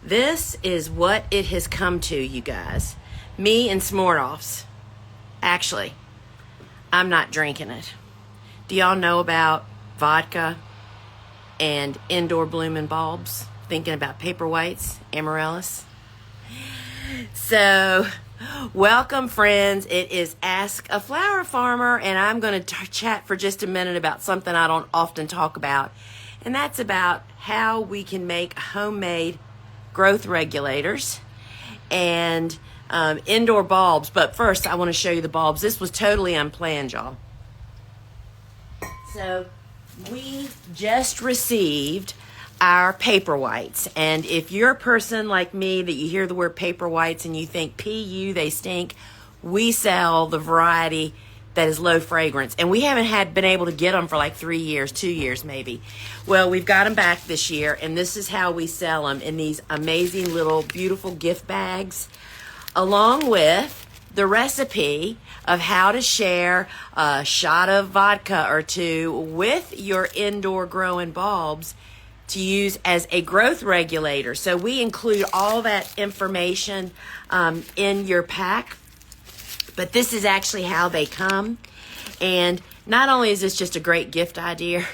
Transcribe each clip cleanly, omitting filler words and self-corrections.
This is what it has come to, you guys. Me and Smortoffs. Actually, I'm not drinking it. Do y'all know about vodka and indoor blooming bulbs? Thinking about paperwhites, amaryllis? So, welcome, friends. It is Ask a Flower Farmer, and I'm going to chat for just a minute about something I don't often talk about, and that's about how we can make homemade growth regulators and indoor bulbs. But first, I want to show you the bulbs. This was totally unplanned, y'all. So, we just received our paper whites, and if you're a person like me that you hear the word paper whites and you think PU, they stink, we sell the variety that is low fragrance, and we haven't been able to get them for like 3 years, 2 years maybe. Well, we've got them back this year, and this is how we sell them in these amazing little beautiful gift bags, along with the recipe of how to share a shot of vodka or two with your indoor growing bulbs to use as a growth regulator. So we include all that information in your pack, but this is actually how they come. And not only is this just a great gift idea,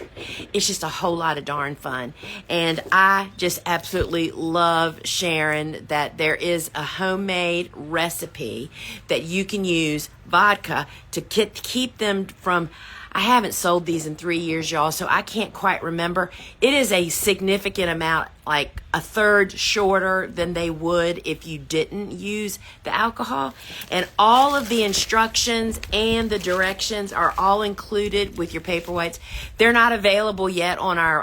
it's just a whole lot of darn fun. And I just absolutely love sharing that there is a homemade recipe that you can use vodka to keep them from, I haven't sold these in 3 years, y'all, so I can't quite remember. It is a significant amount, like a third shorter than they would if you didn't use the alcohol. And all of the instructions and the directions are all included with your paper whites. They're not available yet on our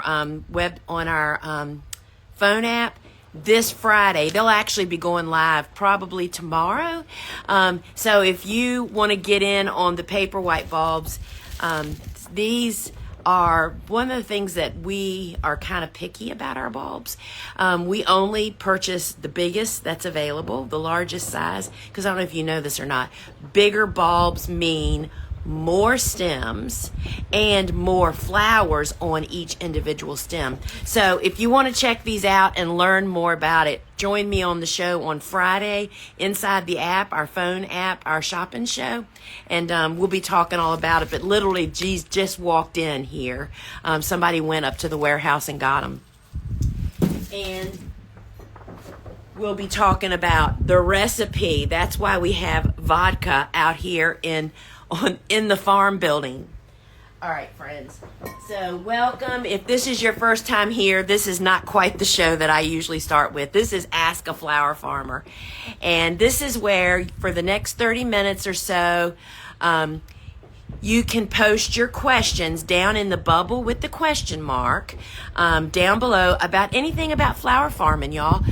phone app. This Friday. They'll actually be going live probably tomorrow. So if you want to get in on the paper white bulbs, these are one of the things that we are kind of picky about our bulbs. We only purchase the biggest that's available, the largest size, because I don't know if you know this or not. Bigger bulbs mean more stems and more flowers on each individual stem. So if you want to check these out and learn more about it, join me on the show on Friday inside the app, our phone app, our shopping show, and we'll be talking all about it. But literally, geez, just walked in here. Somebody went up to the warehouse and got them. And we'll be talking about the recipe. That's why we have vodka out here in the farm building. All right, friends. So welcome. If this is your first time here, this is not quite the show that I usually start with. This is Ask a Flower Farmer. And this is where, for the next 30 minutes or so, you can post your questions down in the bubble with the question mark down below about anything about flower farming, y'all.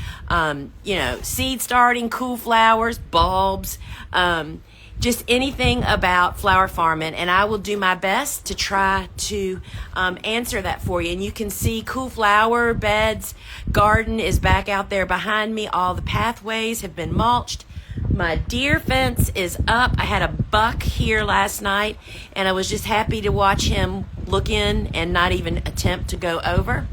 Seed starting, cool flowers, bulbs, just anything about flower farming, and I will do my best to try to answer that for you. And you can see Cool Flower Beds garden is back out there behind me. All the pathways have been mulched. My deer fence is up. I had a buck here last night, and I was just happy to watch him look in and not even attempt to go over.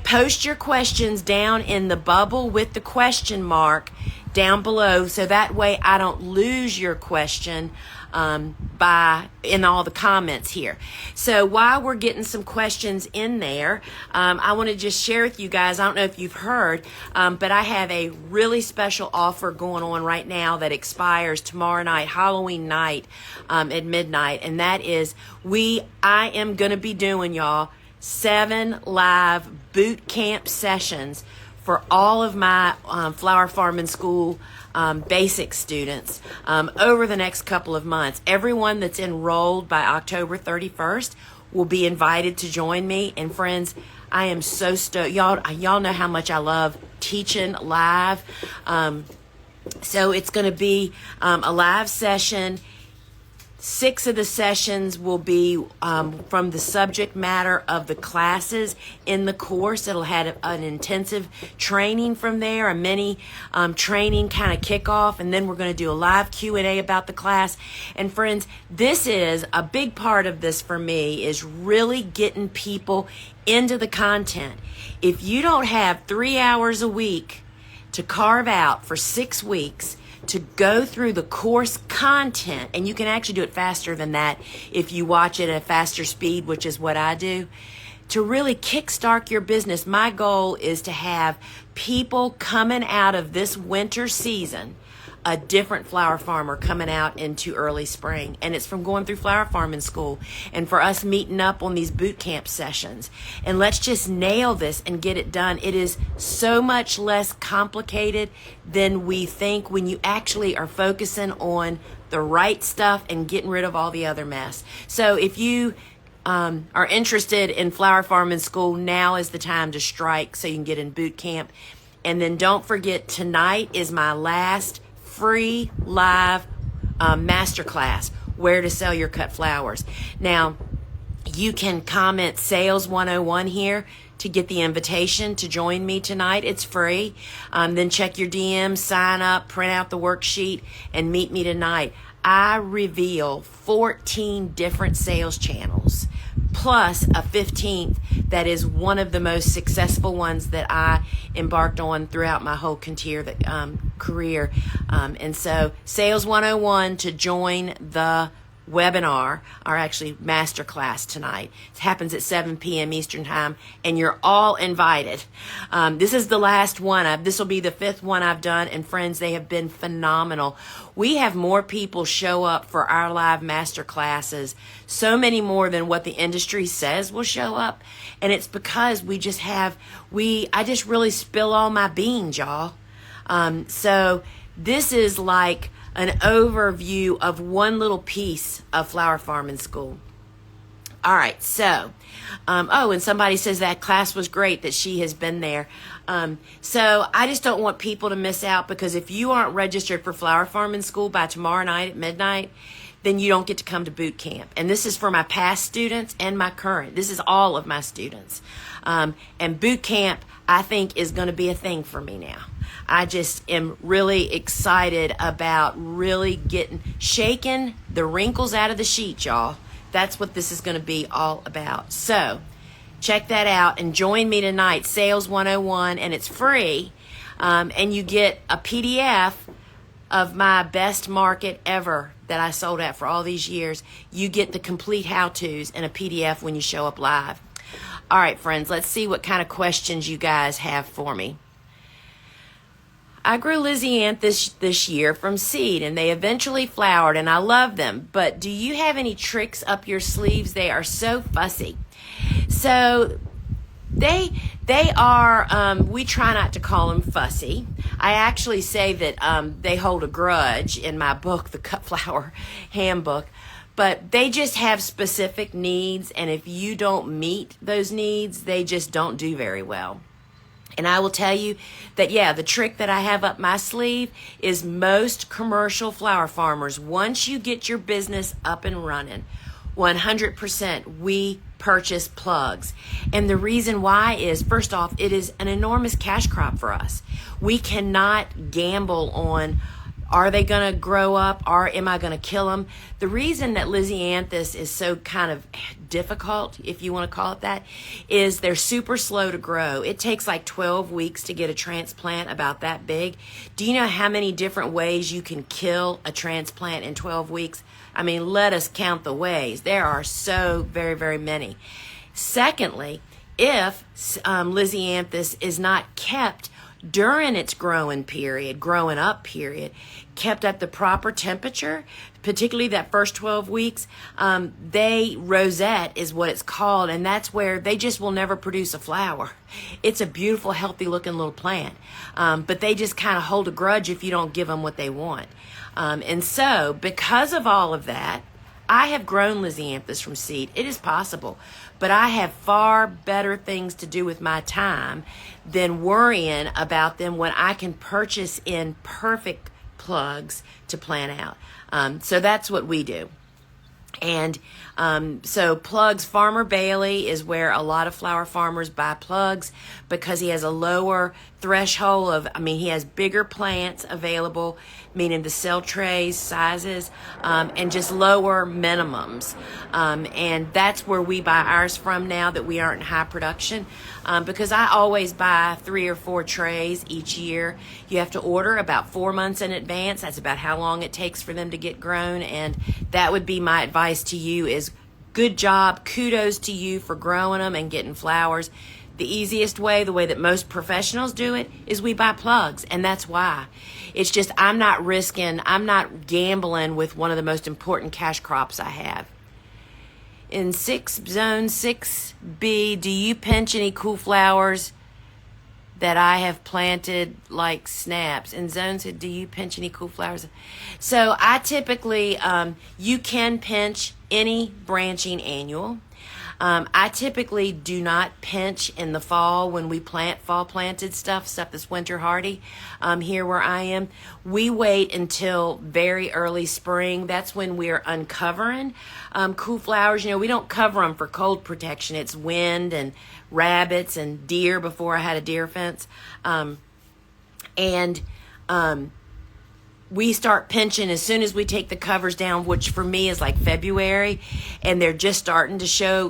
Post your questions down in the bubble with the question mark down below, so that way I don't lose your question in all the comments here. So while we're getting some questions in there, I want to just share with you guys, I don't know if you've heard, but I have a really special offer going on right now that expires tomorrow night, Halloween night, at midnight, and that is I am going to be doing, y'all, 7 live boot camp sessions for all of my flower farming school basic students over the next couple of months. Everyone that's enrolled by October 31st will be invited to join me. And friends, I am so stoked. Y'all know how much I love teaching live. So it's going to be a live session 6 of the sessions will be from the subject matter of the classes in the course. It'll have an intensive training from there, a mini training kind of kickoff, and then we're going to do a live Q&A about the class. And friends, this is a big part of this for me, is really getting people into the content. If you don't have 3 hours a week to carve out for 6 weeks to go through the course content, and you can actually do it faster than that if you watch it at a faster speed, which is what I do, to really kickstart your business. My goal is to have people coming out of this winter season a different flower farmer coming out into early spring. And it's from going through flower farming school and for us meeting up on these boot camp sessions. And let's just nail this and get it done. It is so much less complicated than we think when you actually are focusing on the right stuff and getting rid of all the other mess. So if you are interested in flower farming school, now is the time to strike so you can get in boot camp. And then don't forget, tonight is my last free live masterclass, where to sell your cut flowers. Now, you can comment Sales 101 here to get the invitation to join me tonight. It's free. Then check your DMs, sign up, print out the worksheet, and meet me tonight. I reveal 14 different sales channels, plus a 15th that is one of the most successful ones that I embarked on throughout my whole career. And so Sales 101 to join the webinar, or actually masterclass tonight. It happens at 7 p.m. Eastern time, and you're all invited. This is the last one. This will be the 5th one I've done, and friends, they have been phenomenal. We have more people show up for our live masterclasses, so many more than what the industry says will show up, and it's because I just really spill all my beans, y'all. So this is like an overview of one little piece of flower farming school. All right, so, and somebody says that class was great, that she has been there. So I just don't want people to miss out, because if you aren't registered for flower farming school by tomorrow night at midnight, then you don't get to come to boot camp. And this is for my past students and my current. This is all of my students. And boot camp, I think, is going to be a thing for me now. I just am really excited about really shaking the wrinkles out of the sheet, y'all. That's what this is going to be all about. So check that out and join me tonight, Sales 101, and it's free. And you get a PDF of my best market ever that I sold at for all these years. You get the complete how-tos in a PDF when you show up live. All right, friends, let's see what kind of questions you guys have for me. I grew Lysianthus this year from seed, and they eventually flowered, and I love them. But do you have any tricks up your sleeves? They are so fussy. So they are, we try not to call them fussy. I actually say that they hold a grudge in my book, the Cut Flower Handbook. But they just have specific needs, and if you don't meet those needs, they just don't do very well. And I will tell you that, the trick that I have up my sleeve is most commercial flower farmers, once you get your business up and running, 100% we purchase plugs. And the reason why is, first off, it is an enormous cash crop for us. We cannot gamble on, are they going to grow up, or am I going to kill them? The reason that Lysianthus is so kind of difficult, if you want to call it that, is they're super slow to grow. It takes like 12 weeks to get a transplant about that big. Do you know how many different ways you can kill a transplant in 12 weeks? I mean, let us count the ways. There are so very, very many. Secondly, if Lysianthus is not kept during its growing up period, kept at the proper temperature, particularly that first 12 weeks, rosette is what it's called, and that's where they just will never produce a flower. It's a beautiful, healthy looking little plant, but they just kind of hold a grudge if you don't give them what they want. And so, because of all of that, I have grown Lysianthus from seed. It is possible, but I have far better things to do with my time than worrying about them when I can purchase in perfect plugs to plant out. So that's what we do. And so plugs, Farmer Bailey is where a lot of flower farmers buy plugs because he has a lower threshold of, he has bigger plants available, meaning the cell trays, sizes, and just lower minimums. And that's where we buy ours from now that we aren't in high production, because I always buy 3 or 4 trays each year. You have to order about 4 months in advance. That's about how long it takes for them to get grown. And that would be my advice to you is good job. Kudos to you for growing them and getting flowers. The easiest way, the way that most professionals do it, is we buy plugs, and that's why. It's just I'm not gambling with one of the most important cash crops I have. In zone 6B, do you pinch any cool flowers that I have planted like snaps? In zone 6, do you pinch any cool flowers? So I typically, you can pinch any branching annual. I typically do not pinch in the fall when we plant fall planted stuff that's winter hardy. Here where I am, we wait until very early spring. That's when we're uncovering cool flowers. We don't cover them for cold protection. It's wind and rabbits and deer before I had a deer fence. We start pinching as soon as we take the covers down, which for me is like February, and they're just starting to show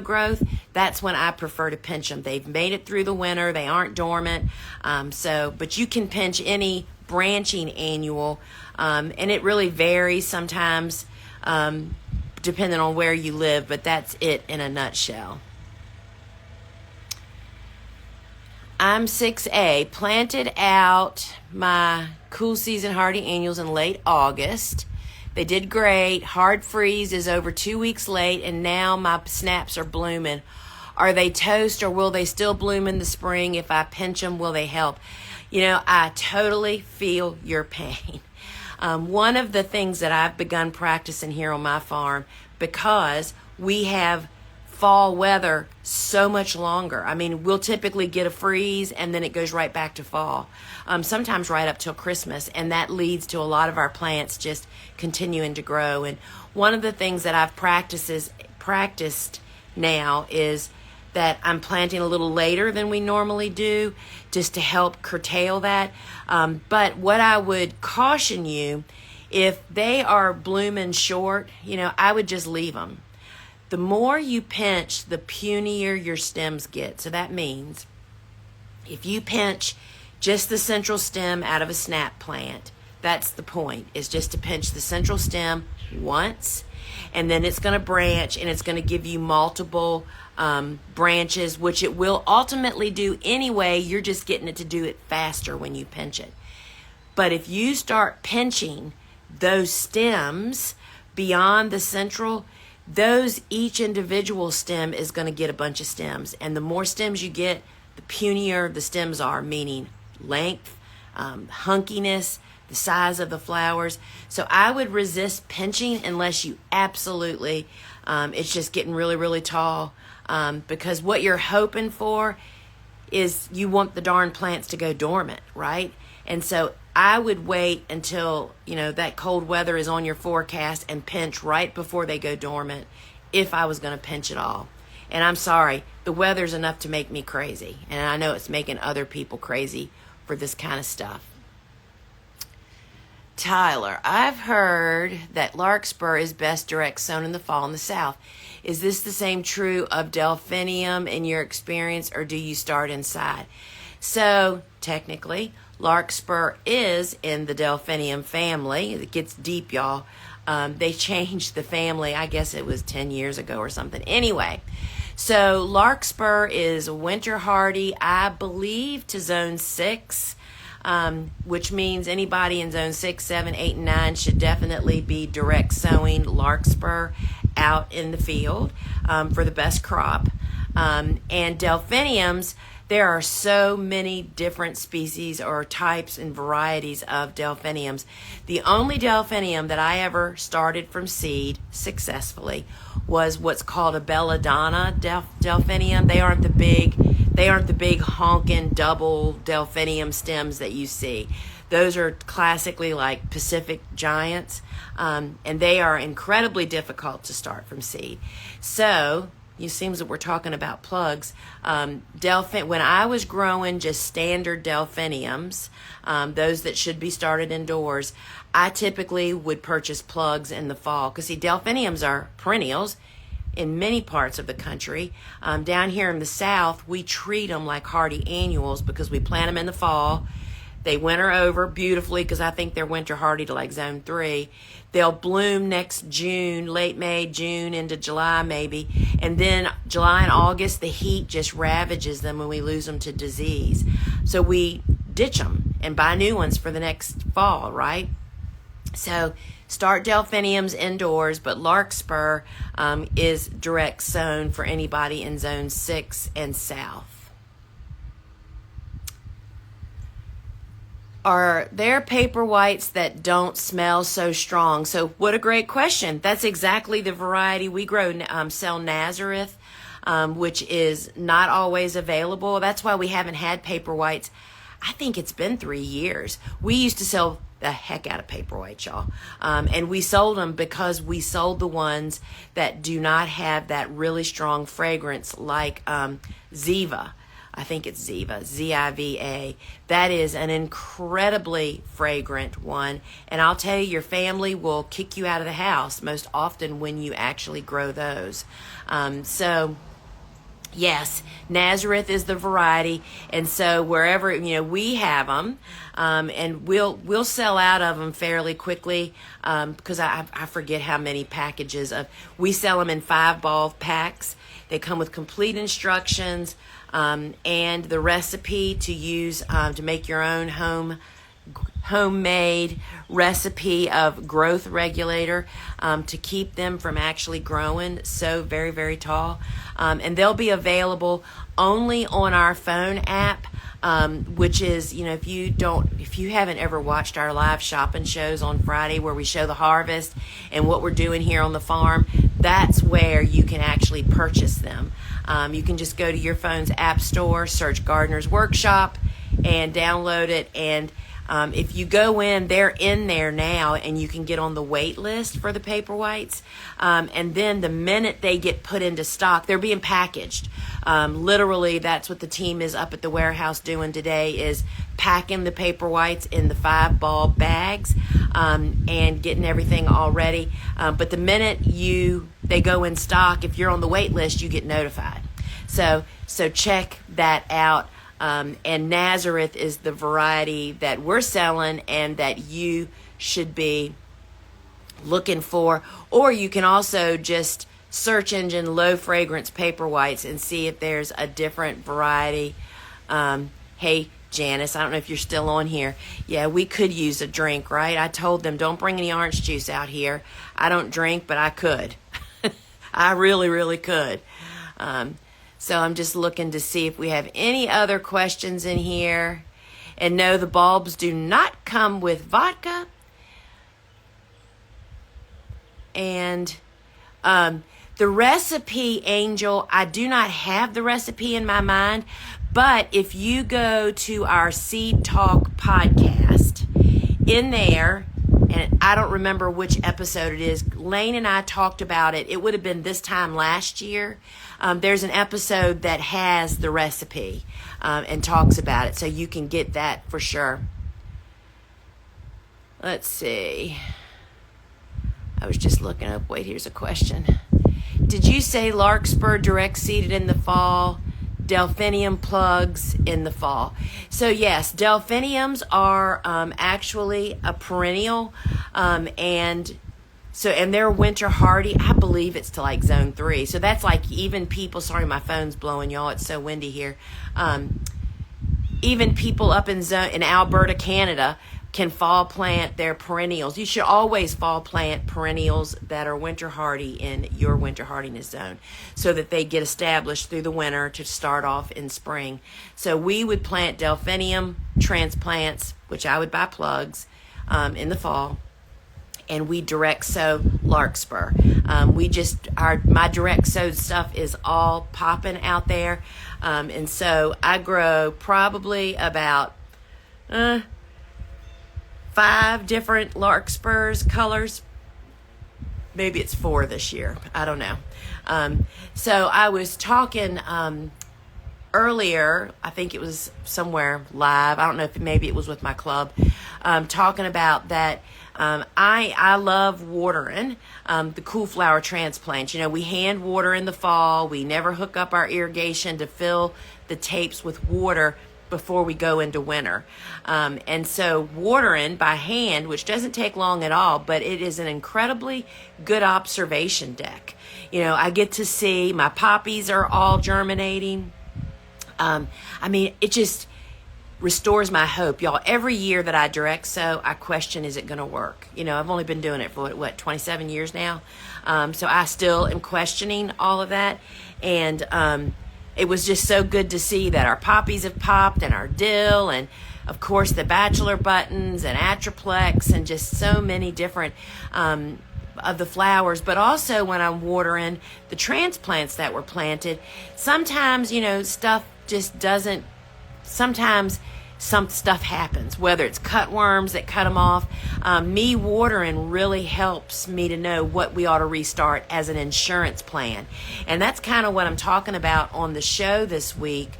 growth. That's when I prefer to pinch them. They've made it through the winter. They aren't dormant. But you can pinch any branching annual, and it really varies sometimes, depending on where you live, but that's it in a nutshell. I'm 6A, planted out my cool season hardy annuals in late August. They did great. Hard freeze is over 2 weeks late, and now my snaps are blooming. Are they toast, or will they still bloom in the spring? If I pinch them, will they help? I totally feel your pain. One of the things that I've begun practicing here on my farm, because we have fall weather so much longer. We'll typically get a freeze and then it goes right back to fall. Sometimes right up till Christmas, and that leads to a lot of our plants just continuing to grow. And one of the things that I've practiced now is that I'm planting a little later than we normally do, just to help curtail that. But what I would caution you, if they are blooming short, I would just leave them. The more you pinch, the punier your stems get. So that means if you pinch just the central stem out of a snap plant, that's the point, is just to pinch the central stem once, and then it's going to branch, and it's going to give you multiple branches, which it will ultimately do anyway. You're just getting it to do it faster when you pinch it. But if you start pinching those stems beyond the central, each individual stem is going to get a bunch of stems. And the more stems you get, the punier the stems are, meaning length, hunkiness, the size of the flowers. So I would resist pinching unless you absolutely, it's just getting really, really tall. Because what you're hoping for is you want the darn plants to go dormant, right? And so I would wait until, that cold weather is on your forecast and pinch right before they go dormant if I was going to pinch at all. And I'm sorry, the weather's enough to make me crazy. And I know it's making other people crazy for this kind of stuff. Tyler, I've heard that larkspur is best direct sown in the fall in the south. Is this the same true of delphinium in your experience, or do you start inside? So technically, larkspur is in the delphinium family. It gets deep, y'all. They changed the family, I guess it was 10 years ago or something. Anyway, so larkspur is winter hardy, I believe, to zone 6, which means anybody in zone 6, 7, 8, and 9 should definitely be direct sowing larkspur out in the field for the best crop. And delphiniums, there are so many different species or types and varieties of delphiniums. The only delphinium that I ever started from seed successfully was what's called a belladonna delphinium. They aren't the big, They aren't the big honking double delphinium stems that you see. Those are classically like Pacific giants, and they are incredibly difficult to start from seed. So it seems that we're talking about plugs. When I was growing just standard delphiniums, those that should be started indoors, I typically would purchase plugs in the fall. Because see, delphiniums are perennials in many parts of the country. Down here in the South, we treat them like hardy annuals because we plant them in the fall. They winter over beautifully because I think they're winter hardy to like zone 3. They'll bloom next June, late May, June into July maybe. And then July and August, the heat just ravages them and we lose them to disease. So we ditch them and buy new ones for the next fall, right? So start delphiniums indoors, but larkspur is direct sown for anybody in zone 6 and south. Are there paper whites that don't smell so strong? So what a great question. That's exactly the variety we grow. Sell Nazareth, which is not always available. That's why we haven't had paper whites. I think it's been 3 years. We used to sell the heck out of paper whites, y'all. And we sold them because we sold the ones that do not have that really strong fragrance like Ziva. I think it's Ziva, Z-I-V-A. That is an incredibly fragrant one. And I'll tell you, your family will kick you out of the house most often when you actually grow those. So, yes, Nazareth is the variety. And so wherever, we have them, and we'll sell out of them fairly quickly because I forget how many packages of. We sell them in 5-ball packs. They come with complete instructions. And the recipe to use to make your own homemade recipe of growth regulator to keep them from actually growing so very, very tall. And they'll be available only on our phone app, which is, if you haven't ever watched our live shopping shows on Friday where we show the harvest and what we're doing here on the farm, that's where you can actually purchase them. You can just go to your phone's app store, search Gardener's Workshop, and download it. And if you go in, they're in there now, and you can get on the wait list for the paper whites. And then the minute they get put into stock, they're being packaged. Literally, that's what the team is up at the warehouse doing today, is packing the paper whites in the 5-ball bags and getting everything all ready. But the minute they go in stock, if you're on the wait list, you get notified. So check that out. And Nazareth is the variety that we're selling and that you should be looking for. Or you can also just search engine low fragrance paper whites and see if there's a different variety. Hey, Janice, I don't know if you're still on here. Yeah, we could use a drink, right? I told them don't bring any orange juice out here. I don't drink, but I could. I really, really could. So I'm just looking to see if we have any other questions in here. And no, the bulbs do not come with vodka. And the recipe, Angel, I do not have the recipe in my mind. But if you go to our Seed Talk podcast, in there, and I don't remember which episode it is, Lane and I talked about it. It would have been this time last year. There's an episode that has the recipe and talks about it, so you can get that for sure. Let's see. I was just looking up. Wait, here's a question. Did you say larkspur direct seeded in the fall? Delphinium plugs in the fall. So yes, delphiniums are actually a perennial, and they're winter hardy. I believe it's to like zone 3. So that's like even people. Sorry, my phone's blowing, y'all. It's so windy here. Even people up in Alberta, Canada, can fall plant their perennials. You should always fall plant perennials that are winter hardy in your winter hardiness zone so that they get established through the winter to start off in spring. So we would plant delphinium transplants, which I would buy plugs in the fall, and we direct sow larkspur. My direct sowed stuff is all popping out there. And so I grow probably about 5 different larkspurs colors. Maybe it's 4 this year. I don't know. So I was talking earlier, I think it was somewhere live. I don't know if maybe it was with my club, talking about that. I love watering the cool flower transplants. You know, we hand water in the fall. We never hook up our irrigation to fill the tapes with water before we go into winter. And so watering by hand, which doesn't take long at all, but it is an incredibly good observation deck. You know, I get to see my poppies are all germinating. I mean, it just restores my hope. Y'all, every year that I direct sow, I question, is it going to work? You know, I've only been doing it for, 27 years now. So I still am questioning all of that. And it was just so good to see that our poppies have popped and our dill and, of course, the bachelor buttons and atriplex and just so many different of the flowers. But also when I'm watering the transplants that were planted, sometimes, you know, stuff just doesn't, sometimes some stuff happens, whether it's cutworms that cut them off. Me watering really helps me to know what we ought to restart as an insurance plan. And that's kind of what I'm talking about on the show this week.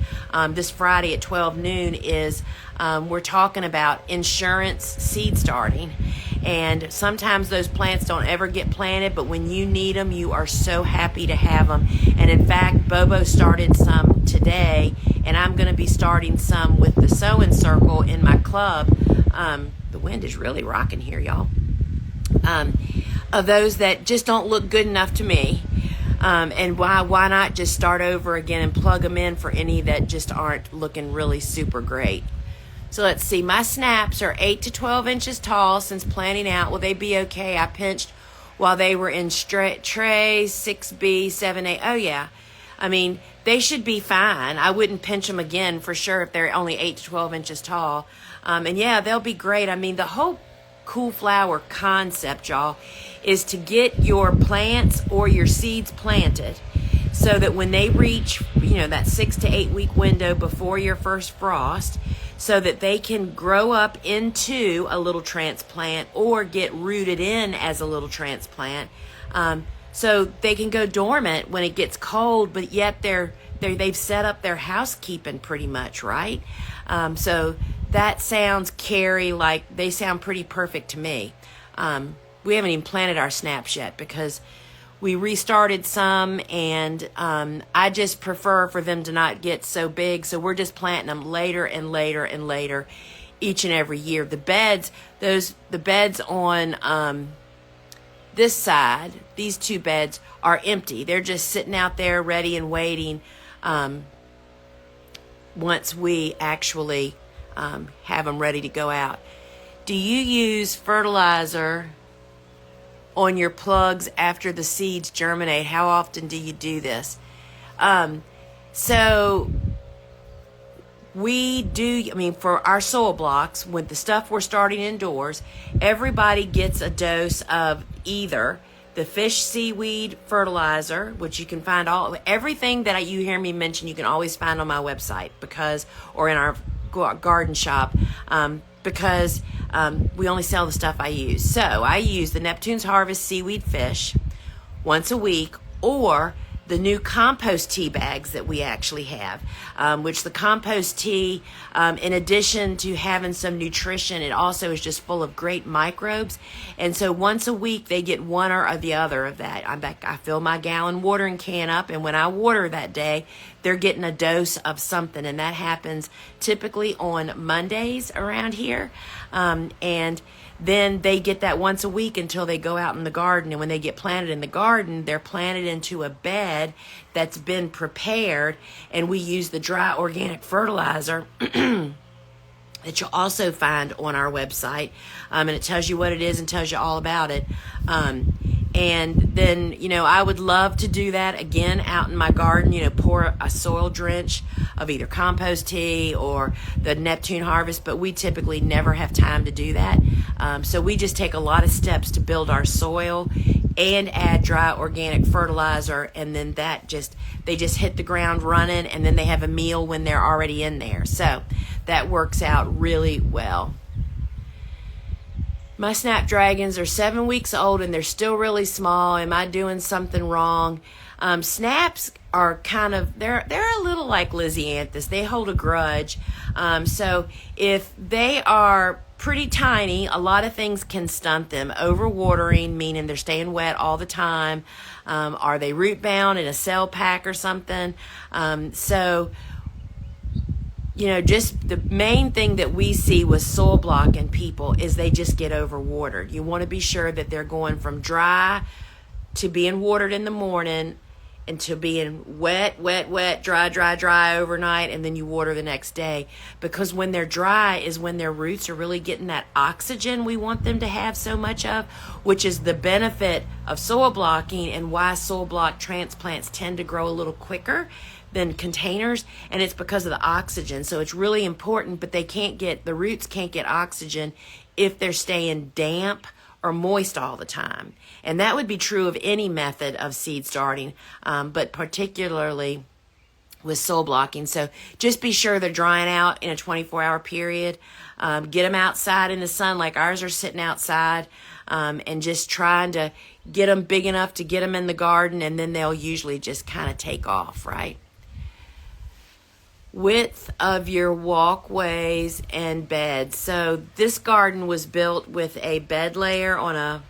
This Friday at 12 noon is we're talking about insurance seed starting. And sometimes those plants don't ever get planted, but when you need them, you are so happy to have them. And in fact, Bobo started some today, and I'm going to be starting some with the sewing circle in my club. The wind is really rocking here, y'all. Of those that just don't look good enough to me. And why not just start over again and plug them in for any that just aren't looking really super great. So let's see, my snaps are 8 to 12 inches tall since planting out. Will they be okay? I pinched while they were in trays 6B, 7A. Oh, yeah. I mean, they should be fine. I wouldn't pinch them again for sure if they're only 8 to 12 inches tall. And yeah, they'll be great. I mean, the whole cool flower concept, y'all, is to get your plants or your seeds planted so that when they reach, you know, that 6 to 8 week window before your first frost, so that they can grow up into a little transplant or get rooted in as a little transplant. So they can go dormant when it gets cold, but yet they've set up their housekeeping pretty much, right? So that sounds, Carrie, like they sound pretty perfect to me. We haven't even planted our snaps yet because we restarted some, and I just prefer for them to not get so big, so we're just planting them later and later and later each and every year. The beds, the beds on this side, these 2 beds are empty. They're just sitting out there ready and waiting once we actually have them ready to go out. Do you use fertilizer on your plugs after the seeds germinate? How often do you do this? So we do, I mean, for our soil blocks, with the stuff we're starting indoors, everybody gets a dose of either the fish seaweed fertilizer, which you can find everything that you hear me mention, you can always find on my website or in our garden shop, because we only sell the stuff I use. So I use the Neptune's Harvest seaweed fish once a week, or the new compost tea bags that we actually have, which the compost tea, in addition to having some nutrition, it also is just full of great microbes. And so once a week they get one or the other of that. I fill my gallon watering can up, and when I water that day, they're getting a dose of something, and that happens typically on Mondays around here. And then they get that once a week until they go out in the garden. And when they get planted in the garden, they're planted into a bed that's been prepared. And we use the dry organic fertilizer that you'll also find on our website. And it tells you what it is and tells you all about it. And then, you know, I would love to do that again out in my garden, you know, pour a soil drench of either compost tea or the Neptune Harvest, but we typically never have time to do that. So we just take a lot of steps to build our soil and add dry organic fertilizer, and then they just hit the ground running, and then they have a meal when they're already in there. So that works out really well. My snapdragons are 7 weeks old and they're still really small. Am I doing something wrong? Snaps are kind of, they're a little like Lysianthus. They hold a grudge. So if they are pretty tiny, a lot of things can stunt them. Overwatering, meaning they're staying wet all the time. Are they root bound in a cell pack or something? Just the main thing that we see with soil block in people is they just get overwatered. You want to be sure that they're going from dry to being watered in the morning and to being wet, dry overnight, and then you water the next day. Because when they're dry is when their roots are really getting that oxygen we want them to have so much of, which is the benefit of soil blocking and why soil block transplants tend to grow a little quicker than containers, and it's because of the oxygen. So it's really important, but the roots can't get oxygen if they're staying damp or moist all the time. And that would be true of any method of seed starting, but particularly with soil blocking. So just be sure they're drying out in a 24-hour period. Get them outside in the sun like ours are sitting outside, and just trying to get them big enough to get them in the garden, and then they'll usually just kind of take off, right? Width of your walkways and beds. So this garden was built with a bed layer on a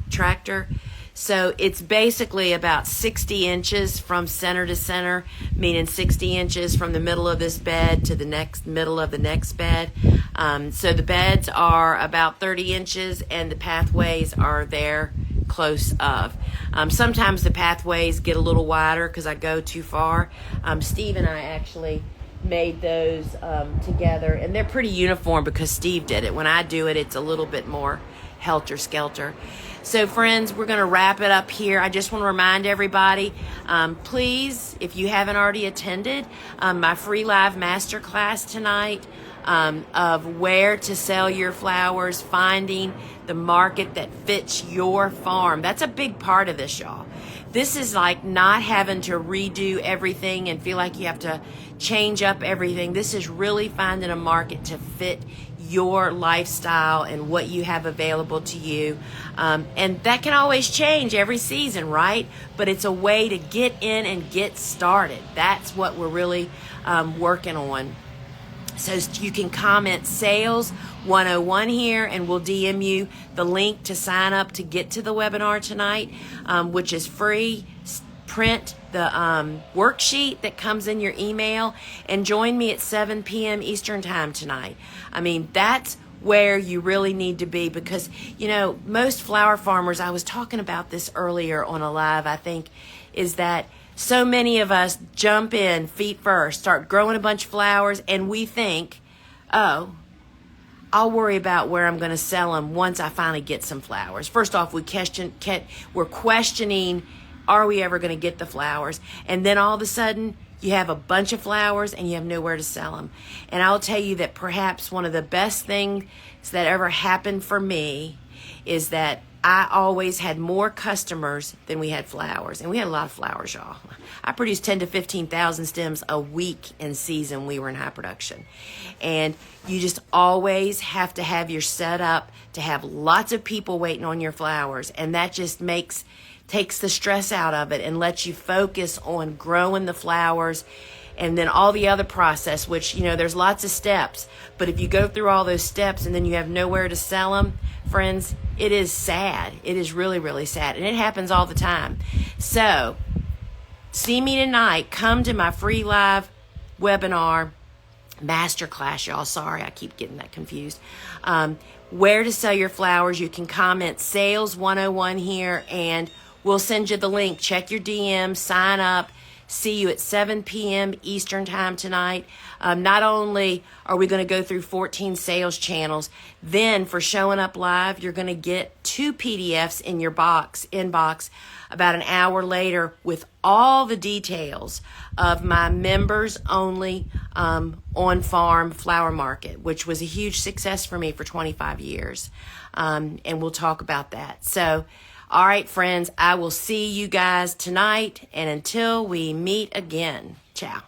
tractor. So it's basically about 60 inches from center to center, meaning 60 inches from the middle of this bed to the next middle of the next bed. So the beds are about 30 inches and the pathways are there close of. Sometimes the pathways get a little wider because I go too far. Steve and I actually made those together, and they're pretty uniform because Steve did it. When I do it, it's a little bit more helter-skelter. So friends, we're going to wrap it up here. I just want to remind everybody, please, if you haven't already attended my free live masterclass tonight of where to sell your flowers, finding the market that fits your farm. That's a big part of this, y'all. This is like not having to redo everything and feel like you have to change up everything. This is really finding a market to fit your lifestyle and what you have available to you. And that can always change every season, right? But it's a way to get in and get started. That's what we're really working on. So you can comment Sales 101 here, and we'll DM you the link to sign up to get to the webinar tonight, which is free. Print the worksheet that comes in your email and join me at 7 p.m. Eastern time tonight. I mean, that's where you really need to be because, most flower farmers, I was talking about this earlier on a live, I think, is that so many of us jump in feet first, start growing a bunch of flowers, and we think, oh, I'll worry about where I'm going to sell them once I finally get some flowers. First off, we're questioning, are we ever going to get the flowers? And then all of a sudden, you have a bunch of flowers and you have nowhere to sell them. And I'll tell you that perhaps one of the best things that ever happened for me is that I always had more customers than we had flowers. And we had a lot of flowers, y'all. I produced 10 to 15,000 stems a week in season. We were in high production. And you just always have to have your setup to have lots of people waiting on your flowers. And that just takes the stress out of it and lets you focus on growing the flowers and then all the other process, which, there's lots of steps. But if you go through all those steps and then you have nowhere to sell them, friends, it is sad. It is really, really sad. And it happens all the time. So see me tonight. Come to my free live webinar masterclass, y'all. Sorry, I keep getting that confused. Where to sell your flowers. You can comment Sales 101 here and we'll send you the link. Check your DM, sign up. See you at 7 p.m. Eastern time tonight. Not only are we going to go through 14 sales channels, then for showing up live, you're going to get 2 PDFs in your inbox about an hour later with all the details of my members only on-farm flower market, which was a huge success for me for 25 years. And we'll talk about that. So All right, friends, I will see you guys tonight. And until we meet again, ciao.